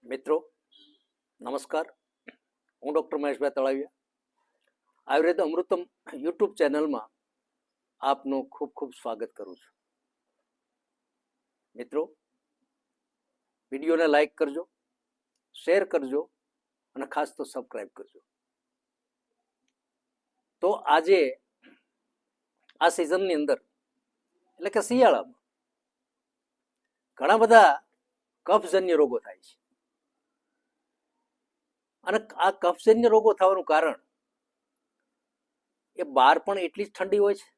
મિત્રો નમસ્કાર, હું ડૉક્ટર મહેશભાઈ તળાવિયા આયુર્વેદ અમૃતમ યુટ્યુબ ચેનલમાં આપનું ખૂબ ખૂબ સ્વાગત કરું છું. મિત્રો, વિડીયોને લાઈક કરજો, શેર કરજો અને ખાસ તો સબસ્ક્રાઈબ કરજો. તો આજે આ સિઝનની અંદર એટલે કે શિયાળામાં ઘણા બધા કફજન્ય રોગો થાય છે. અને આ કફજન્ય રોગો થવાનું કારણ એ બહાર પણ એટલી જ ઠંડી હોય છે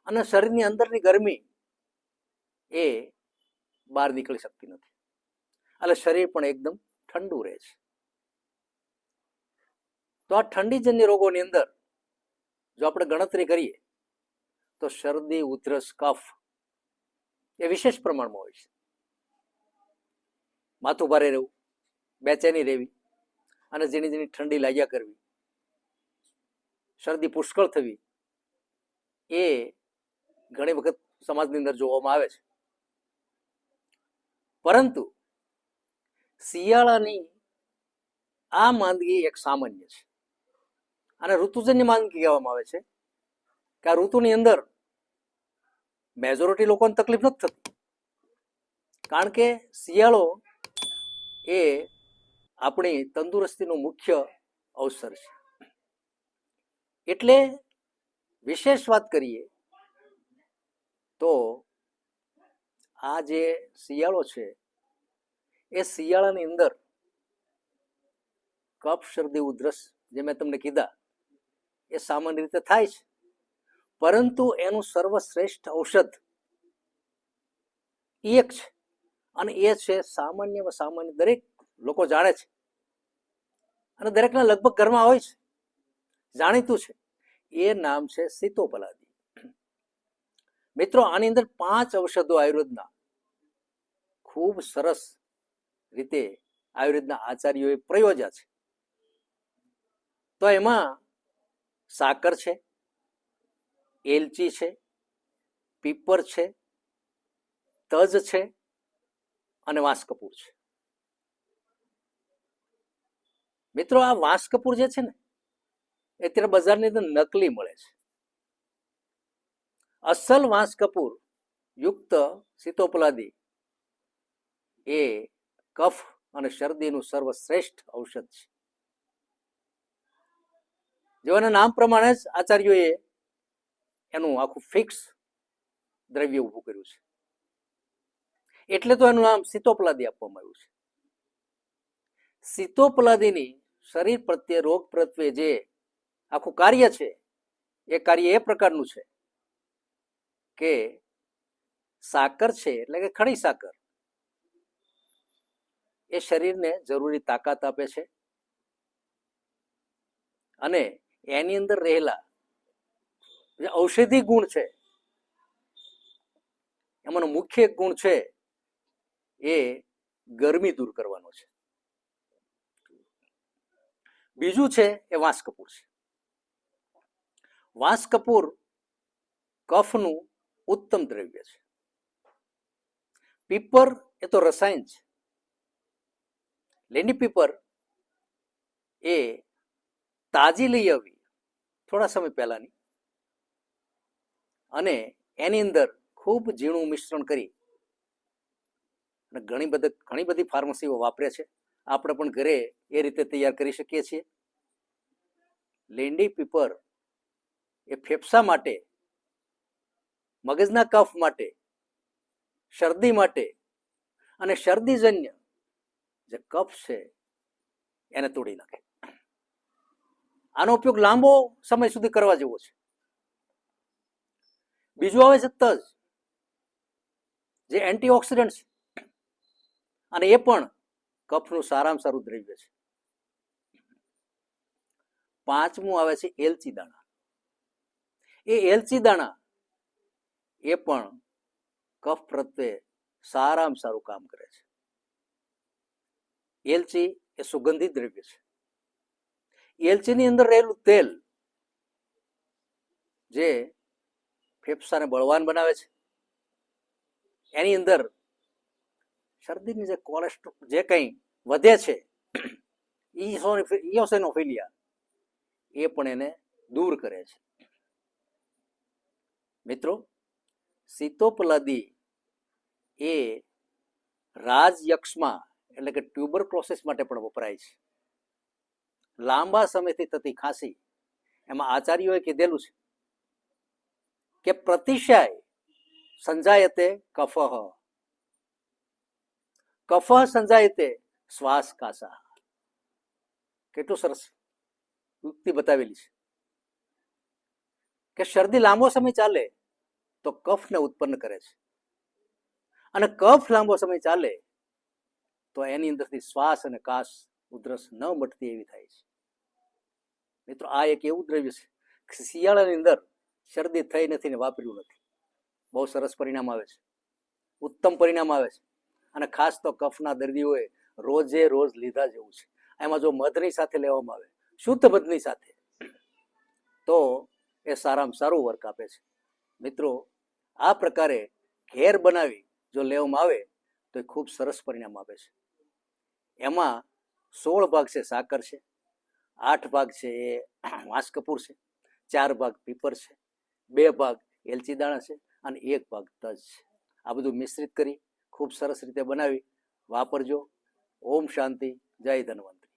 અને શરીરની અંદરની ગરમી એ બહાર નીકળી શકતી નથી, એટલે શરીર પણ એકદમ ઠંડુ રહે છે. તો આ ઠંડીજન્ય રોગોની અંદર જો આપણે ગણતરી કરીએ તો શરદી, ઉધરસ, કફ એ વિશેષ પ્રમાણમાં હોય છે. માથું ભારે રહેવું, બેચેની રહેવી અને ઝીણી ઝીણી ઠંડી લાગ્યા કરવી, શરદી પુષ્કળ થવી એ ઘણી વખત સમાજની અંદર જોવામાં આવે છે. પરંતુ શિયાળાની આ માંદગી એક સામાન્ય છે અને ઋતુજન્ય માંદગી કહેવામાં આવે છે કે આ ઋતુની અંદર મેજોરિટી લોકોને તકલીફ નથી થતી, કારણ કે શિયાળો એ આપણી તંદુરસ્તીનો મુખ્ય અવસર છે. એટલે વિશેષ વાત કરીએ તો આ જે શિયાળો છે એ શિયાળાની અંદર કફ, શરદી, ઉધરસ જે મેં તમને કીધા એ સામાન્ય રીતે થાય છે, પરંતુ એનું સર્વશ્રેષ્ઠ ઔષધ એક છે અને એ છે સામાન્ય દરેક લોકો જાણે છે અને દરેકના લગભગ ઘરમાં હોય છે, જાણીતું છે. એ નામ છે સીતોપલાદી. મિત્રો, આની અંદર 5 ઔષધો આયુર્વેદના ખૂબ સરસ રીતે આયુર્વેદના આચાર્યોએ પ્રયોજ્યા છે. તો એમાં સાકર છે, એલચી છે, પીપર છે, તજ છે અને વાંસકપૂર છે. મિત્રો, આ વાંસકપૂર જે છે ને એ અત્યારે બજારની અંદર નકલી મળે છે. અસલ વાંસકપૂર યુક્ત સીતોપલાદી એ કફ અને શરદીનું સર્વશ્રેષ્ઠ ઔષધ છે. જેવાના નામ પ્રમાણે જ આચાર્યોએ એનું આખું ફિક્સ દ્રવ્ય ઊભું કર્યું છે, એટલે તો એનું નામ સીતોપલાદી આપવામાં આવ્યું છે. સીતોપલાદીની શરીર પ્રત્યે રોગ પ્રત્યે જે આખું કાર્ય છે એ કાર્ય એ પ્રકારનું છે કે સાકર છે એટલે કે ખડી સાકર એ શરીરને જરૂરી તાકાત આપે છે અને એની અંદર રહેલા જે ઔષધિ ગુણ છે એમાંનો મુખ્ય ગુણ છે એ ગરમી દૂર કરવાનો છે. બીજું છે એ વાંસકપૂર છે. વાંસકપૂર કફનું ઉત્તમ દ્રવ્ય છે. પીપર એ તો રસાયણ છે. લેંડી પીપર એ તાજી લઈ આવી થોડા સમય પહેલાની અને એની અંદર ખૂબ ઝીણું મિશ્રણ કરી અને ઘણી બધી ફાર્મસીઓ વાપરે છે. આપણે પણ ઘરે એ રીતે તૈયાર કરી શકીએ છીએ. લેંડી પીપર એ ફેફસા માટે, મગજના કફ માટે, શરદી માટે અને શરદીજન્ય જે કફ છે એને તોડી નાખે. આનો ઉપયોગ લાંબો સમય સુધી કરવા જેવો છે. બીજું આવે છે તજ, જે એન્ટીઓક્સિડન્ટ છે અને એ પણ કફનું સારામાં સારું દ્રવ્ય છે. 5મું આવે છે એલચી દાણા. એ એલચી દાણા એ પણ કફ પ્રત્યે સારામાં સારું કામ કરે છે. એલચી એ સુગંધિત દ્રવ્ય છે. એલચીની અંદર રહેલું તેલ જે ફેફસાને બળવાન બનાવે છે, એની અંદર શરદીની જે કોલેસ્ટ્રોલ જે કંઈ વધે છે ઇઓસેનોફિલિયા એ પણ એને દૂર કરે છે. મિત્રો, સીતોપલાદી એ રાજયક્ષમાં એટલે કે ટ્યુબરક્લોસિસ માટે પણ વપરાય છે. લાંબા સમયથી થતી ખાંસી, એમાં આચાર્યોએ કીધેલું છે કે પ્રતિશય સંજાયતે કફઃ, કફઃ સંજાયતે શ્વાસ કાસા. કેટલું સરસ યુક્તિ બતાવેલી છે કે શરદી લાંબો સમય ચાલે તો કફને ઉત્પન્ન કરે છે, અને કફ લાંબો સમય ચાલે તો એની અંદરથી શ્વાસ અને કાશ ઉધરસ ન મટતી એવી થાય છે. મિત્રો, આ એક એવું દ્રવ્ય છે શિયાળાની અંદર શરદી થઈ નથી ને વાપર્યું નથી, બહુ સરસ પરિણામ આવે છે, ઉત્તમ પરિણામ આવે છે. અને ખાસ તો કફના દર્દીઓએ રોજે રોજ લીધા જેવું છે. એમાં જો મધની સાથે લેવામાં આવે, શુદ્ધ મધની સાથે, તો એ સારામાં સારું વર્ક આપે છે. મિત્રો, આ પ્રકારે ઘેર બનાવી જો લેવામાં આવે તો એ ખૂબ સરસ પરિણામ આપે છે. એમાં 16 ભાગ છે સાકર છે, 8 ભાગ છે એ વાંસ કપૂર છે, 4 ભાગ પીપર છે, 2 ભાગ એલચી દાણા છે, અને 1 ભાગ તજ છે. આ બધું મિશ્રિત કરી ખૂબ સરસ રીતે બનાવી વાપરજો. ઓમ શાંતિ, જય ધન્વંતરી.